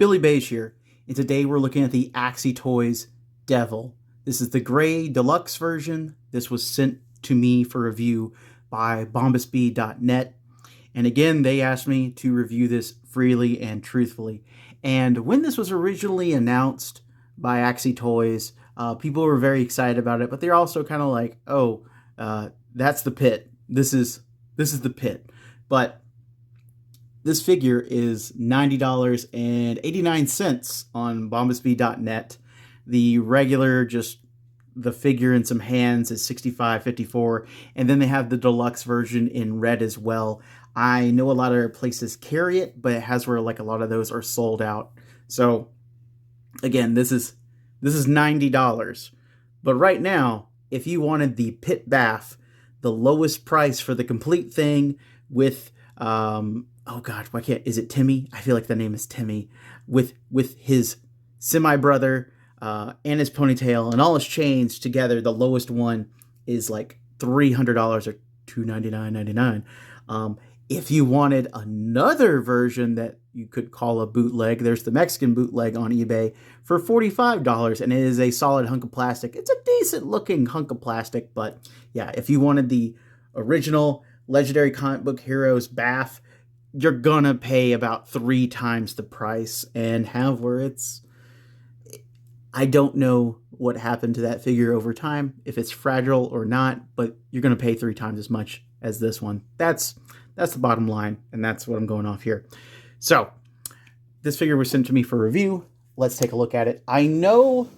Billy Beige here, and today we're looking at the AxyToys Devil. This is the gray deluxe version. This was sent to me for review by bombasbee.net, and again they asked me to review this freely and truthfully. And when this was originally announced by AxyToys, people were very excited about it, but they're also kind of like, oh, that's the Pitt. This is the Pitt. But this figure is $90.89 on bombasbee.net. The regular, just the figure and some hands, is $65.54, and then they have the deluxe version in red as well. I know a lot of places carry it, but it has where like a lot of those are sold out. So again, this is $90. But right now, if you wanted the Pitt Bath, the lowest price for the complete thing with oh God, why can't, is it Timmy? I feel like the name is Timmy, with his semi-brother and his ponytail and all his chains together, the lowest one is like $300 or $299.99. If you wanted another version that you could call a bootleg, there's the Mexican bootleg on eBay for $45, and it is a solid hunk of plastic. It's a decent looking hunk of plastic, but yeah, if you wanted the original Legendary Comic Book Heroes Bath, you're gonna pay about 3 times the price and have where it's... I don't know what happened to that figure over time, if it's fragile or not, but you're gonna pay 3 times as much as this one. That's the bottom line, and that's what I'm going off here. So, this figure was sent to me for review. Let's take a look at it. I know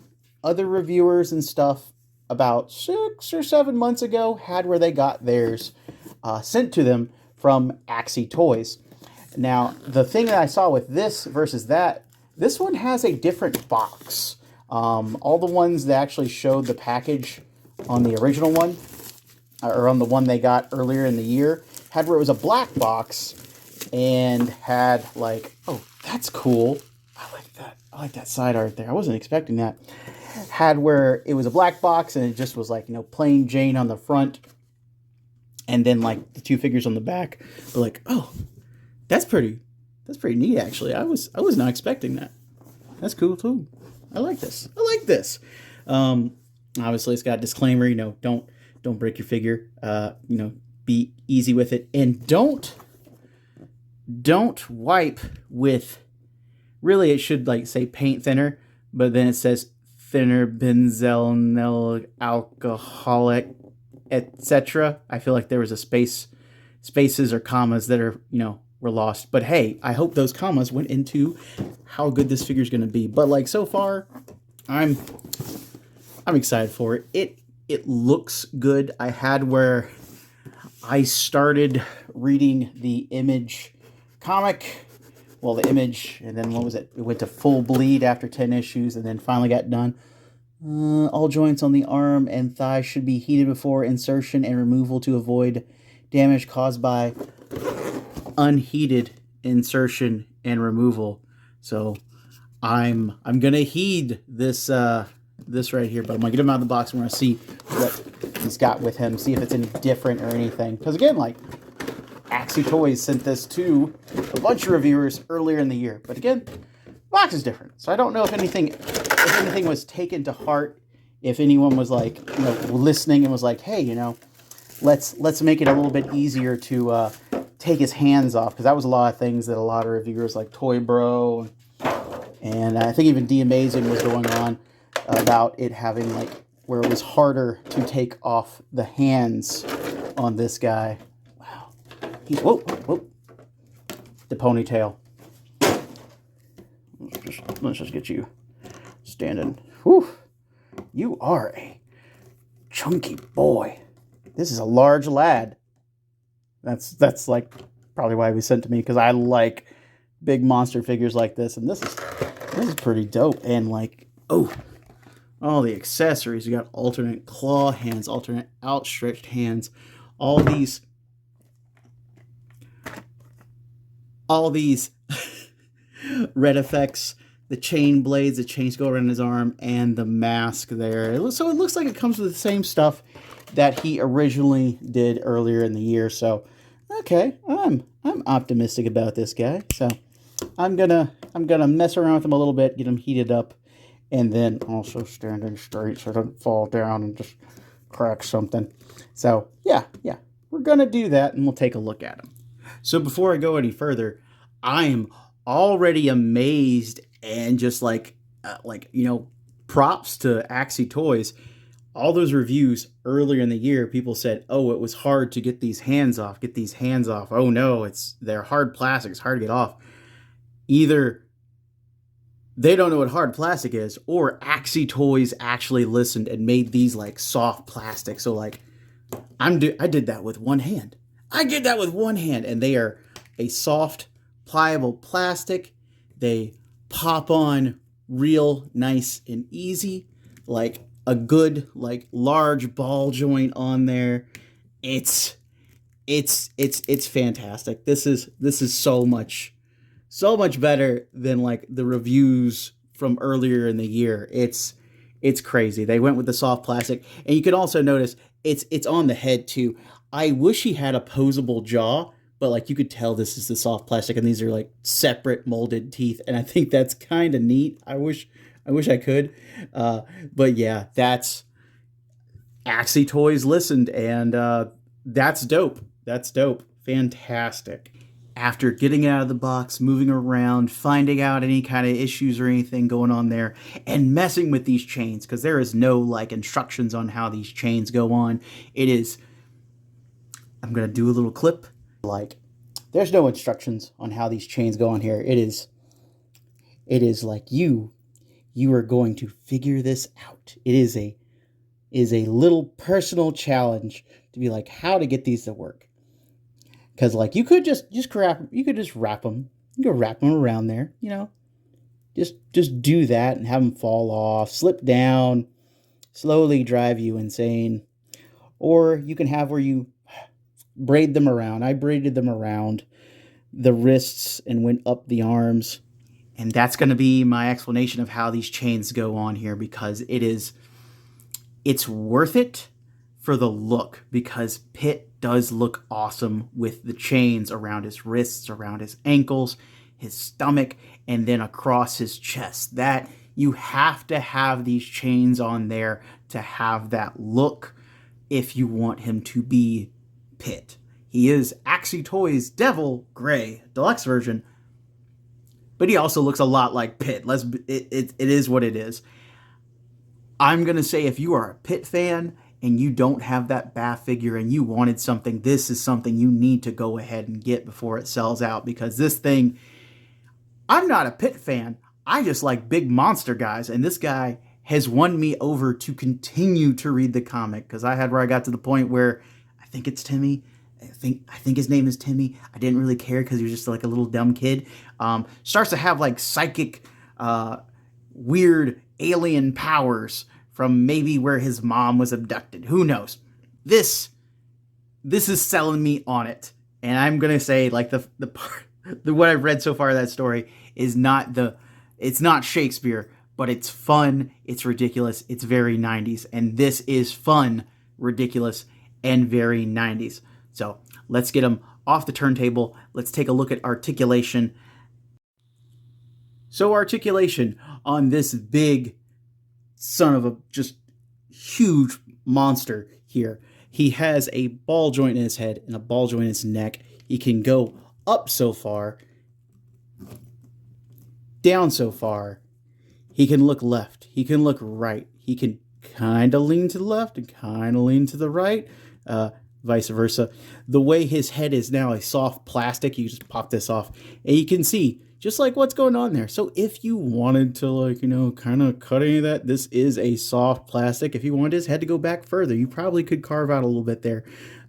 other reviewers and stuff about 6 or 7 months ago had where they got theirs sent to them from AxyToys. Now, the thing that I saw with this versus that, this one has a different box. All the ones that actually showed the package on the original one, or on the one they got earlier in the year, had where it was a black box and had like, oh, that's cool. I like that. I like that side art there. I wasn't expecting that. Had where it was a black box and it just was like, you know, plain Jane on the front, and then like the 2 figures on the back. But like, oh, that's pretty neat actually. I was not expecting that. That's cool too. I like this. Obviously it's got a disclaimer, you know, don't break your figure. You know, be easy with it, and don't wipe with, really it should like say paint thinner, but then it says thinner benzyl alcoholic, etc. I feel like there was a spaces or commas that are, you know, were lost. But hey, I hope those commas went into how good this figure is going to be. But like so far, I'm excited for it. It looks good. I had where I started reading the Image comic, well, the Image, and then what was it? It went to full bleed after 10 issues, and then finally got done. All joints on the arm and thigh should be heated before insertion and removal to avoid damage caused by unheated insertion and removal. So I'm gonna heed this this right here, but I'm gonna get him out of the box and we're gonna see what he's got with him, see if it's any different or anything. Because again, like, AxyToys sent this to a bunch of reviewers earlier in the year, but again, box is different. So I don't know if anything was taken to heart, if anyone was like, you know, listening and was like, hey, you know, let's make it a little bit easier to take his hands off, because that was a lot of things that a lot of reviewers like Toy Bro and I think even D Amazing was going on about it having like where it was harder to take off the hands on this guy. Wow. Whoa. The ponytail. Let's just get you standing. Whew. You are a chunky boy. This is a large lad. That's like probably why he was sent to me, because I like big monster figures like this, and this is pretty dope. And like, oh, all the accessories. You got alternate claw hands, alternate outstretched hands, all these red effects, the chain blades, the chains go around his arm, and the mask there. So it looks like it comes with the same stuff that he originally did earlier in the year. So okay, I'm optimistic about this guy. So I'm gonna mess around with them a little bit, get them heated up, and then also standing straight so it doesn't fall down and just crack something. So yeah, we're gonna do that, and we'll take a look at them. So before I go any further, I am already amazed and just props to AxyToys. All those reviews earlier in the year, people said, "Oh, it was hard to get these hands off. Get these hands off. Oh no, they're hard plastic. It's hard to get off." Either they don't know what hard plastic is, or AxyToys actually listened and made these like soft plastic. So like, I did that with one hand. And they are a soft, pliable plastic. They pop on real nice and easy, like a good like large ball joint on there. It's fantastic. This is so much better than like the reviews from earlier in the year. It's crazy. They went with the soft plastic, and you can also notice it's on the head too. I wish he had a posable jaw, but like you could tell this is the soft plastic, and these are like separate molded teeth, and I think that's kind of neat. I wish I could, but yeah, that's AxyToys listened, and that's dope. Fantastic. After getting out of the box, moving around, finding out any kind of issues or anything going on there, and messing with these chains, because there is no like instructions on how these chains go on. I'm going to do a little clip. Like, there's no instructions on how these chains go on here. It is like you are going to figure this out. It is a little personal challenge to be like how to get these to work. Because like you could just wrap them. You could wrap them around there. Just do that and have them fall off, slip down, slowly drive you insane. Or you can have where you braid them around. I braided them around the wrists and went up the arms. And that's going to be my explanation of how these chains go on here, because it's worth it for the look, because Pitt does look awesome with the chains around his wrists, around his ankles, his stomach, and then across his chest. That you have to have these chains on there to have that look if you want him to be Pitt. He is AxyToys Devil Gray Deluxe version, but he also looks a lot like Pitt. It is what it is. I'm going to say if you are a Pitt fan and you don't have that Bath figure and you wanted something, this is something you need to go ahead and get before it sells out, because this thing, I'm not a Pitt fan. I just like big monster guys, and this guy has won me over to continue to read the comic, because I got to the point where I think it's Timmy. I think his name is Timmy. I didn't really care because he was just like a little dumb kid. Starts to have like psychic, weird alien powers from maybe where his mom was abducted. Who knows? This is selling me on it. And I'm gonna say like what I've read so far of that story is it's not Shakespeare, but it's fun, it's ridiculous, it's very 90s. And this is fun, ridiculous, and very 90s. So let's get them off the turntable. Let's take a look at Articulation. So Articulation on this big son of a just huge monster here. He has a ball joint in his head and a ball joint in his neck. He can go up so far, down so far. He can look left. He can look right. He can kind of lean to the left and kind of lean to the right, vice versa. The way his head is now a soft plastic, you just pop this off, and you can see just like what's going on there. So if you wanted to kind of cut any of that, this is a soft plastic. If you wanted his head to go back further, you probably could carve out a little bit there.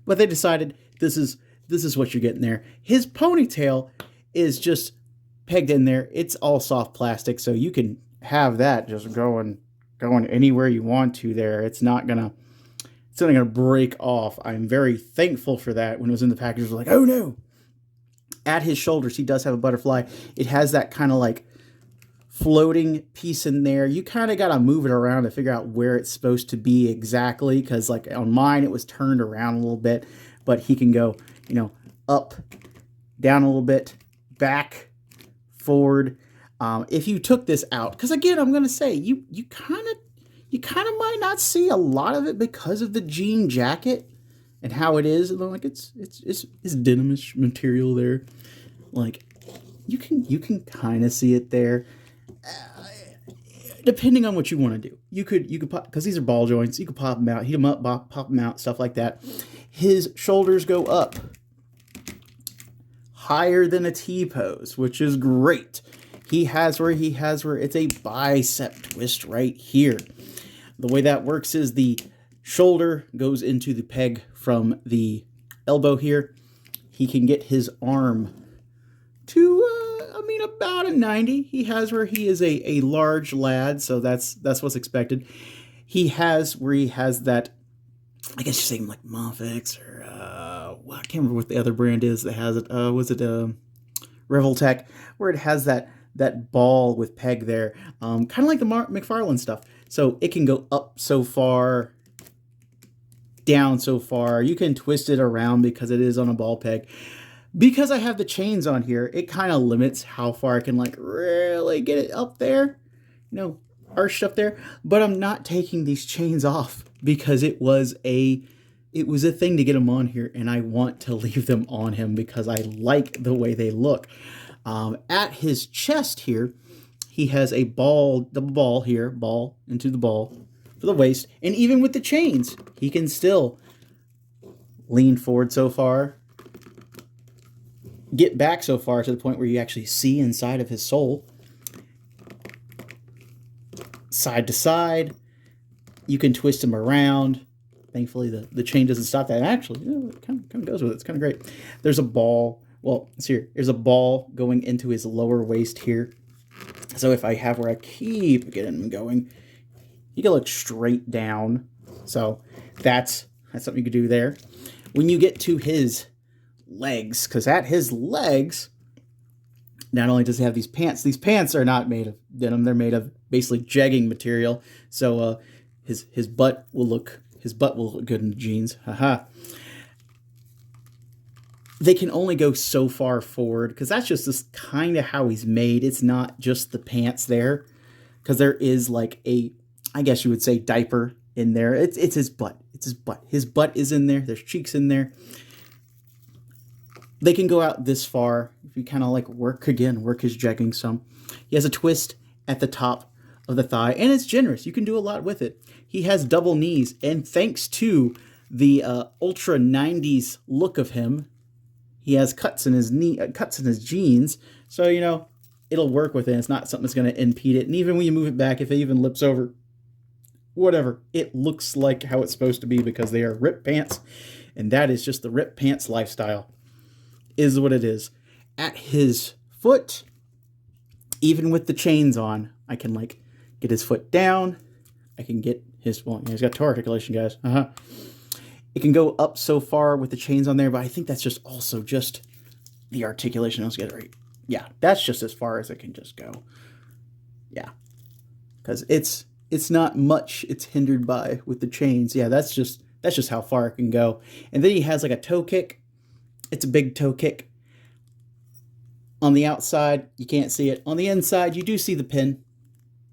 But they decided this is what you're getting there. His ponytail is just pegged in there. It's all soft plastic, so you can have that just going anywhere you want to there. It's not gonna break off. I'm very thankful for that. When it was in the package, I was like, oh no. At his shoulders, he does have a butterfly. It has that kind of like floating piece in there. You kind of got to move it around to figure out where it's supposed to be exactly, because like on mine, it was turned around a little bit, but he can go, up, down a little bit, back, forward. If you took this out, because again, I'm gonna say you kind of might not see a lot of it because of the jean jacket and how it is. Like it's denim-ish material there. Like you can kind of see it there. Depending on what you want to do, you could pop, because these are ball joints. You could pop them out, heat them up, pop them out, stuff like that. His shoulders go up higher than a T-pose, which is great. He has where it's a bicep twist right here. The way that works is the shoulder goes into the peg from the elbow here. He can get his arm to about a 90. He has where he is a large lad, so that's what's expected. He has where he has that, I guess you're saying like Mofix or I can't remember what the other brand is that has it. Was it Revoltech, where it has that ball with peg there, kind of like the McFarlane stuff. So it can go up so far, down so far. You can twist it around because it is on a ball peg. Because I have the chains on here, it kind of limits how far I can like really get it up there, arched up there. But I'm not taking these chains off because it was a thing to get them on here, and I want to leave them on him because I like the way they look. At his chest here, he has a double ball here, ball into the ball for the waist, and even with the chains, he can still lean forward so far, get back so far to the point where you actually see inside of his sole. Side to side. You can twist him around. Thankfully, the chain doesn't stop that. Actually, it kind of goes with it. It's kind of great. There's a ball. Well, it's here. There's a ball going into his lower waist here. So if I have where I keep getting him going, he can look straight down. So that's something you could do there. When you get to his legs, because at his legs, not only does he have these pants are not made of denim, they're made of basically jegging material. So his butt will look good in the jeans. Haha. They can only go so far forward because that's just kind of how he's made. It's not just the pants there, because there is like I guess you would say, diaper in there. It's his butt. It's his butt. His butt is in there. There's cheeks in there. They can go out this far if you kind of like work his jegging some. He has a twist at the top of the thigh, and it's generous. You can do a lot with it. He has double knees, and thanks to the ultra 90s look of him, he has cuts in his jeans, so it'll work with it. It's not something that's going to impede it. And even when you move it back, if it even lips over, whatever, it looks like how it's supposed to be because they are ripped pants, and that is just the ripped pants lifestyle. Is what it is. At his foot, even with the chains on, I can like get his foot down. I can get he's got toe articulation, guys. It can go up so far with the chains on there, but I think that's just also just the articulation. Let's get it right. Yeah, that's just as far as it can just go. Yeah, because it's not much it's hindered by with the chains. Yeah, that's just how far it can go. And then he has like a toe kick. It's a big toe kick. On the outside, you can't see it. On the inside, you do see the pin.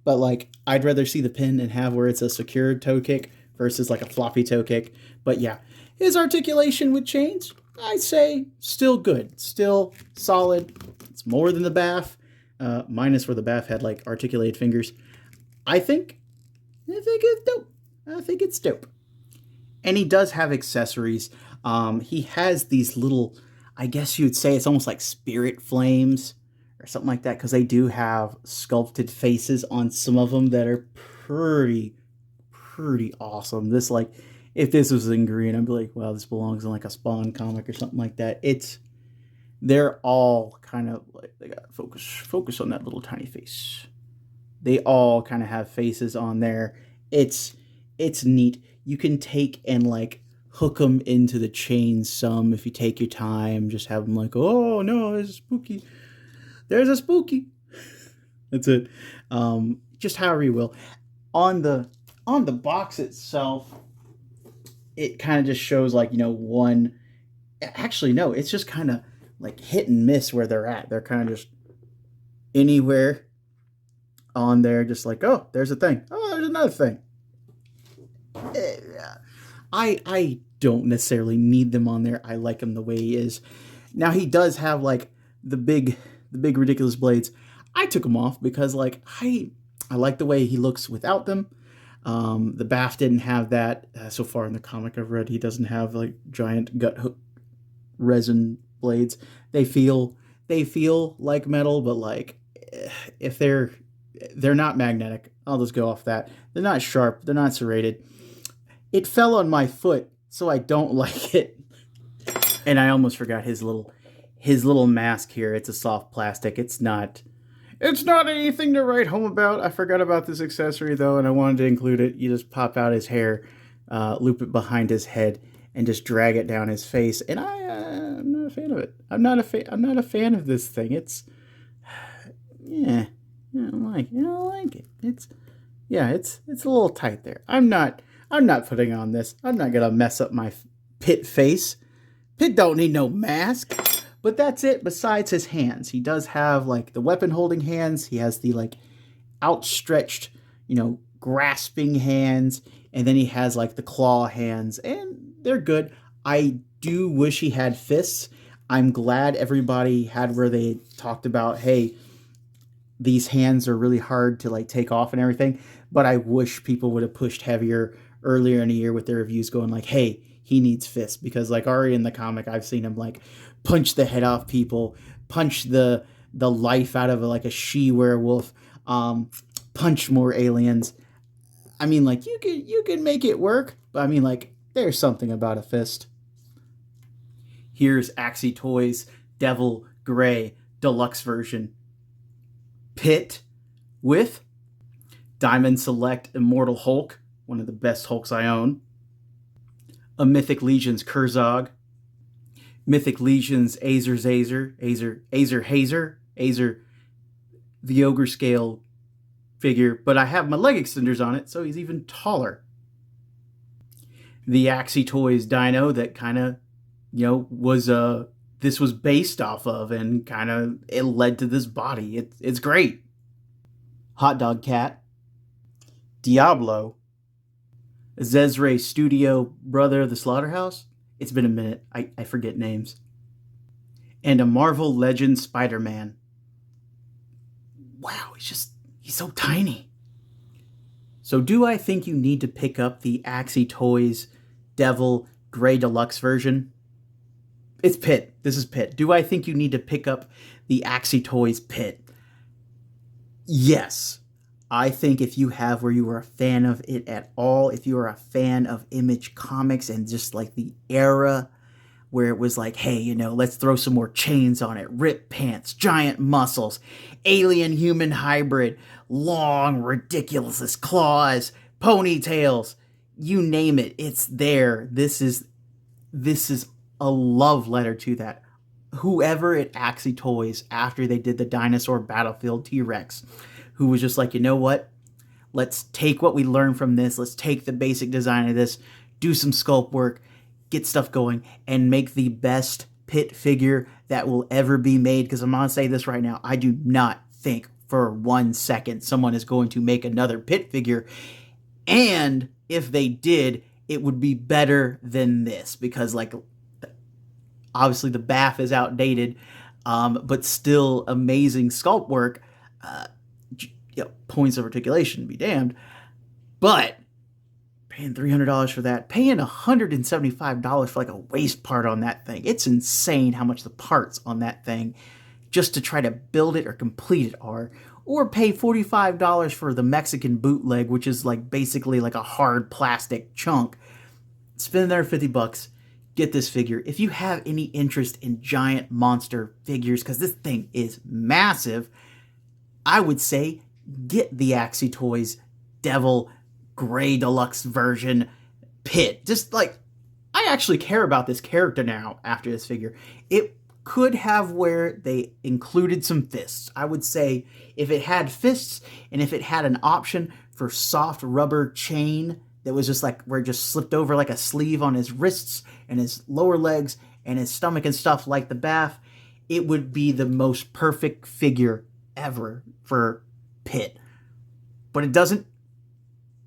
But like, I'd rather see the pin and have where it's a secured toe kick versus like a floppy toe kick. But yeah, his articulation with chains, I'd say still good. Still solid. It's more than the Baff. Minus where the Baff had like articulated fingers. I think it's dope. I think it's dope. And he does have accessories. He has these little, I guess you would say it's almost like spirit flames or something like that, because they do have sculpted faces on some of them that are pretty awesome. This, like, if this was in green, I'd be like, wow, this belongs in like a Spawn comic or something like that. They're all kind of like, they got focus on that little tiny face. They all kind of have faces on there. It's neat. You can take and like hook them into the chain some if you take your time. Just have them like, oh no, there's a spooky. There's a spooky. That's it. Just however you will. On the box itself, it kind of just shows like, one. Actually, no, it's just kind of like hit and miss where they're at. They're kind of just anywhere on there, just like, oh, there's a thing. Oh, there's another thing. I don't necessarily need them on there. I like him the way he is. Now he does have like the big ridiculous blades. I took them off because like I like the way he looks without them. The Baff didn't have that so far in the comic I've read. He doesn't have like giant gut hook resin blades. They feel like metal, but like if they're not magnetic, I'll just go off that. They're not sharp. They're not serrated. It fell on my foot, so I don't like it. And I almost forgot his little mask here. It's a soft plastic. It's not anything to write home about. I forgot about this accessory though, and I wanted to include it. You just pop out his hair, loop it behind his head, and just drag it down his face. And I'm not a fan of it. I'm not a fan of this thing. It's I don't like it. It's a little tight there. I'm not putting on this. I'm not gonna mess up my Pitt face. Pitt don't need no mask. But that's it. Besides his hands, he does have like the weapon holding hands. He has the like outstretched, grasping hands, and then he has like the claw hands, and they're good. I do wish he had fists. I'm glad everybody had where they talked about, hey, these hands are really hard to like take off and everything. But I wish people would have pushed heavier earlier in the year with their reviews going like, hey, he needs fists, because like already in the comic I've seen him like punch the head off people, punch the life out of like a she werewolf, punch more aliens. I mean, like you can make it work, but I mean, like there's something about a fist. Here's AxyToys Devil Gray Deluxe version. Pitt with Diamond Select Immortal Hulk, one of the best Hulks I own. A Mythic Legions Kurzog. Mythic Legions Azer the Ogre Scale figure, but I have my leg extenders on it, so he's even taller. The AxyToys Dino that kind of, was this was based off of, and kind of it led to this body. It's great. Hot Dog Cat. Diablo. Zezre Studio Brother of the Slaughterhouse. It's been a minute. I forget names. And a Marvel Legends Spider-Man. Wow, he's so tiny. So do I think you need to pick up the AxyToys Devil Gray Deluxe version? It's Pitt. This is Pitt. Do I think you need to pick up the AxyToys Pitt? Yes. I think if you have where you were a fan of it at all, if you are a fan of Image Comics and just like the era where it was like, hey, let's throw some more chains on it, ripped pants, giant muscles, alien-human hybrid, long, ridiculous claws, ponytails, you name it, it's there. This is a love letter to that. Whoever at AxyToys, after they did the Dinosaur Battlefield T-Rex, who was just like, you know what? Let's take what we learned from this. Let's take the basic design of this, do some sculpt work, get stuff going, and make the best Pitt figure that will ever be made. Because I'm going to say this right now. I do not think for 1 second someone is going to make another Pitt figure. And if they did, it would be better than this. Because, like, obviously the Baff is outdated, but still amazing sculpt work. Points of articulation be damned, but paying $300 for that, paying $175 for like a waist part on that thing, it's insane how much the parts on that thing just to try to build it or complete it are. Or pay $45 for the Mexican bootleg, which is like basically like a hard plastic chunk. Spend there $50, get this figure. If you have any interest in giant monster figures, because this thing is massive, I would say get the AxyToys Devil Gray Deluxe version Pitt. Just like, I actually care about this character now after this figure. It could have where they included some fists. I would say if it had fists and if it had an option for soft rubber chain that was just like where it just slipped over like a sleeve on his wrists and his lower legs and his stomach and stuff like the Baff, it would be the most perfect figure ever for Pitt. But it doesn't,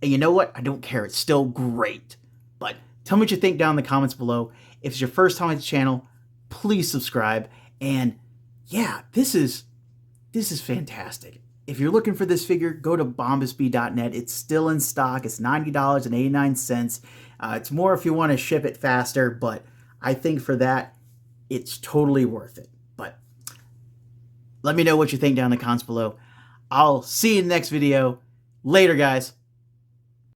and you know what? I don't care. It's still great. But tell me what you think down in the comments below. If it's your first time on the channel, please subscribe. And yeah, this is fantastic. If you're looking for this figure, go to bombasby.net. It's still in stock. It's $90.89. It's more if you want to ship it faster, but I think for that, it's totally worth it. But let me know what you think down in the comments below. I'll see you in the next video. Later, guys.